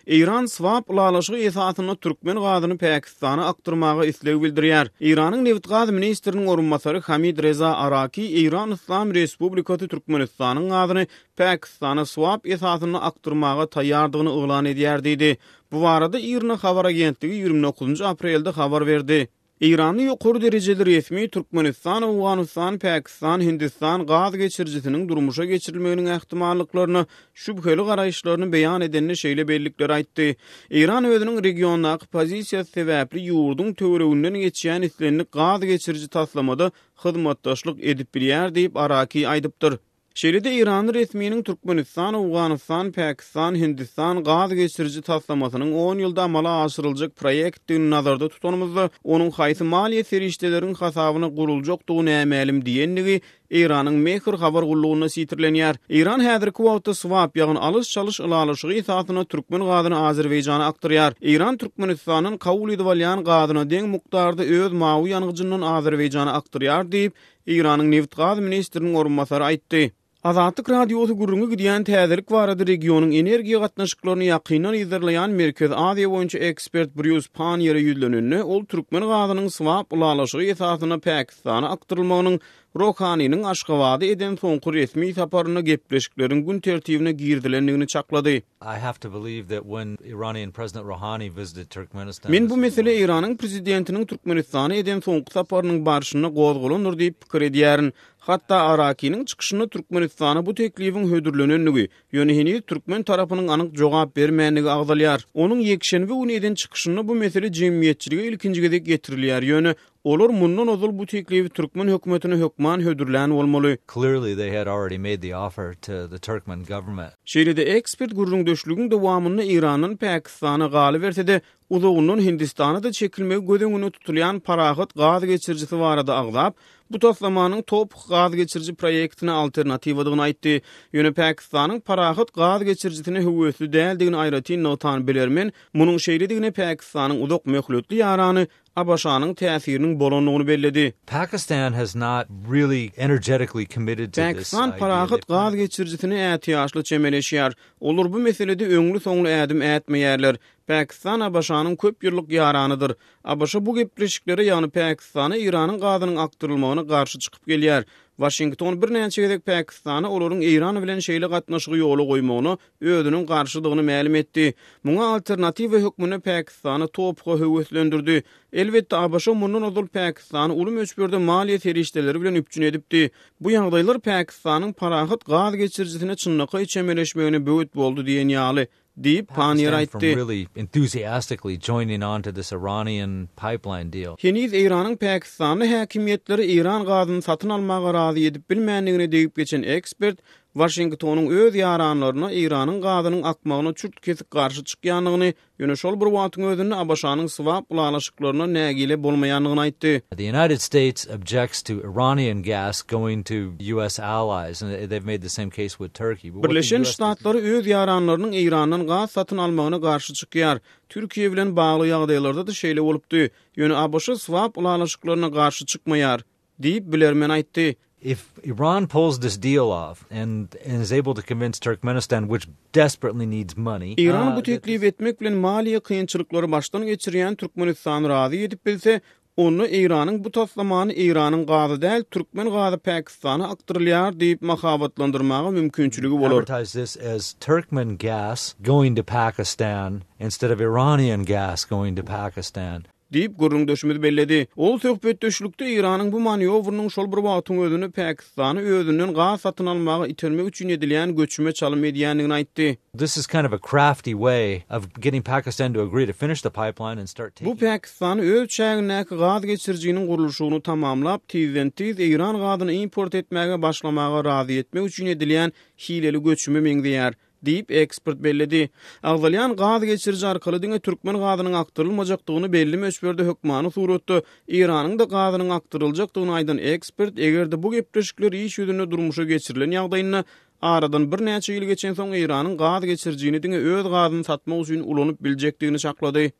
İran swap ulalaşygy esasyna türkmen gadyny Pakistana aktyrmaga isleg bildirýär. İranyň Neft gaz ministriniň orunmasary Hamid Reza Araki İran İslam Respublikasy Türkmenistanyň gadyny Pakistana swap esasyna aktyrmaga taýýardygyny oglan edýär diýdi. Bu barada İran habar agentligi 29 aprelde habar berdi. İranly ýokary derejeli resmi Türkmenistan, Awganistan, Pakistan, Hindistan gaz geçirjisiniň durmuşa geçirilmeginiň ähtimallyklaryny, şüpheli garaýşlaryny beýan edenine şeýle bellikler aýtdy. İran özüniň regiondaky pozisiýasy sebäpli ýurduň töwereginden geçýän islenlik gaz geçirji taslamada hyzmatdaşlyk edip bilýär diýip Araki aýdypdyr. Şeride İran resminiň Türkmenistan, Awganistan, Pakistan, Hindistan gaz geçirji taslamasynyň 10 ýylda amala aşyryljak proýektini nazarda tutanymyzda onuň haýsy maliýe serişdeleriň hasabyna guruljakdygyny ämälim diýenligi İranyň Mehr habar gullugyna sitirlenýär. İran häzirki wagtda swap ýagny alys-çalyş ulalaşygy esasyna türkmen gazyny Azerbaýjana aktyrýar. İran Türkmenistanyň kabul edip alýan gazyna deň mukdarda öz mawy ýanygyjyndan Azerbaýjana aktyrýar diýip İranyň Neft gaz ministriniň orunmasary aýtdy. Azatlyk radiosu gurrungy gidýän täzelik barada regionyň energiýa gatnaşyklaryny ýakynan izlerleýän Merkez Aziýa boýunça ekspert Bruce Panier'e ýüzlenende ol türkmen gazynyň swap ulalaşygy esasyna Pakistana aktyrylmagynyň Rohanynyň Aşgabady eden soňky resmi saparyna gepleşikleriň gün tertibine girdilendigini çaklady. I have to believe that when Iranian President Rouhani visited Turkmenistan. Men bu mesele Iranyň prezidentiniň Türkmenistana eden soňky saparynyň barşyna gozgulandyr diýip pikir edýärin. Hatta Araki'nin çıkışını Türkmenistan'a bu teklifiň hödürlenenligi, ýöne Türkmen tarapynyň anyk jogap bermänligi agdalýar. Onuň ýekşenbi eden çıkışyny bu mesele jemgyýetçilige ilkinji gezek getirilýär. Ýöne olar mundan ozul bu teklifi Türkmen hökümetine hökman hödürlän bolmaly. Clearly they had already made the offer to the Turkmen government. Şeýle-de ekspert gurrundaşlygyň dowamyny İranyň Pakistana galy berse-de uzagynyň Hindistana da çekilmegi gödeňine tutulýan parahat gaz geçirjisi barada agzap, bu taslamanyň top gaz geçirji proýektine alternatiwadygyny aýtdy. Ýöne Pakistanyň parahat gaz geçirjisine höwesli däldigini aýratyn notan bilermen, munyň şeýledigine Pakistanyň uzak möhletli ýarany Abaşanyň täsiriniň bolanlygyny belledi. Pakistan has not really energetically committed to this. Pakistan parahat gaz geçirjisine ätiýaşly çemeleşýär. Olar bu meselede öňlü soňly ädim ätmeýärler. Pakistan Abaşanyň köp ýyllyk ýaranydyr. Abaşa bu gepleşiklere ýagny Pakistana İranyň gazynyň aktyrylmagyna garşy çykyp gelýär. Washington bir näçe gezek Pakistana olaryň İran bilen şeýle gatnaşygy ýoly goýmagyny özüniň garşydygyny ma'lum etdi. Muňa alternatiwa hökmüne Pakistana topga höweslendirdi. Elbetde Abaşa mundan ozul Pakistany ulum ölçberde maliýe serişdeleri bilen üpjün edipdi. Bu ýagdaýlar Pakistanyň parahat gaz geçirjisine çynnaky çemeleşmegine böwet boldy diýen ýaly. Deep Panier aýtdy. Really enthusiastically joining on to this Iranian pipeline deal. Heniz İranyň Pakistanly häkimetleri İran gazyny satyn almaga razy edip bilmänligini diýip geçen ekspert Washingtonyň öz ýaranlaryna İranyň gazynyň akmagyna çürt kesik garşy çykýanlygyny, ýöne şol bir wagtyň özünde Abaşanyň swap ulalaşyklaryna nägile bolmaýanlygyny aýtdy. The United States objects to Iranian gas going to US allies, and they've made the same case with Turkey. Birleşen Ştatlary öz ýaranlarynyň İrandan gaz satyn almagyna garşy çykýar. Türkiýe bilen bagly ýagdaýlarda da şeýle bolupdy. Ýöne Abaşa swap ulalaşyklaryna garşy çykmaýar diýip bilermen aýtdy. If Iran pulls this deal off and is able to convince Turkmenistan, which desperately needs money. İran bu teklif etmek bilen maliýe kynçylyklary başdan geçirýän Türkmenistan razy edip bilse, onu İranyň bu taslamany İranyň gazy däl, Türkmen gazy Pakistana aktyrylýar diýip mahabatlandyrmagy mümkinçiligi bolar. Advertise this as Turkmen gas going to Pakistan instead of Iranian gas going to Pakistan. Diýip gurrundaşymyz belledi. Ol söhbetdeşlikde İranyň bu manewrunyň şol bir wagtyň özüne Pakistany özünden gaz satyn almagy itermek üçin edilýän göçme çalym edýänligini aýtdy. This is kind of a crafty way of getting Pakistan to agree to finish the pipeline and start taking. Bu Pakistan öz çägindäki gaz geçirjiginiň gurulşygyny tamamlap, tizden-tiz İran gazyny import etmäge başlamaga razy etmek üçin edilýän hileli göçme meňdeýär. Diýip ekspert belledi. Agdalýan gaz geçirji arkaly diňe türkmen gazynyň aktyrylmajakdygyny belli möçberde hökmany suratdy. İranyň da gazynyň aktyryljakdygyny aýdan ekspert egerde bu gepleşikler iş ýüzüne durmuşa geçirilen ýagdaýyny aradan bir näçe ýyl geçen soň İranyň gaz geçirjigini diňe öz gazyny satmak üçin ulanyp biljekdigini çaklady.